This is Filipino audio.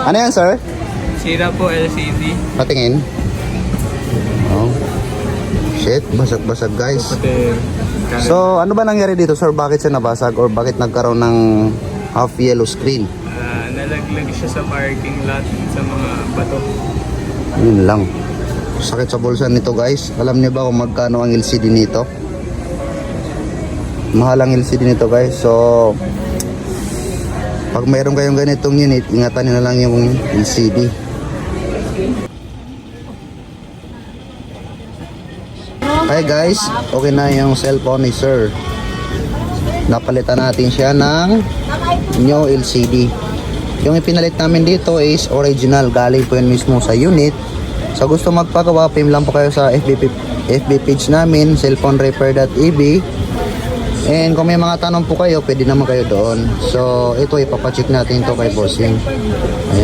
Ano yan, sir? Sira po LCD. Patingin. Oh. Shit, basag-basag guys. Pati So, ano ba nangyari dito, sir? Bakit siya nabasag or bakit nagkaroon ng half yellow screen? nalaglag siya sa parking lot sa mga bato. Yun lang. Sakit sa bulsa nito, guys. Alam niyo ba kung magkano ang LCD nito? Mahal ang LCD nito, guys. So, pag mayroon kayong ganitong unit, ingatan niyo na lang yung LCD. Hi guys, okay na yung cellphone ni sir. Napalitan natin siya ng new LCD. Yung ipinalit namin dito is original, galing po yun mismo sa unit. So gusto magpagawa, PM lang po kayo sa FB page namin, cellphonerepair.eb. And kung may mga tanong po kayo, pwede naman kayo doon. So ito, ipapacheck natin ito kay bossing. Ayan.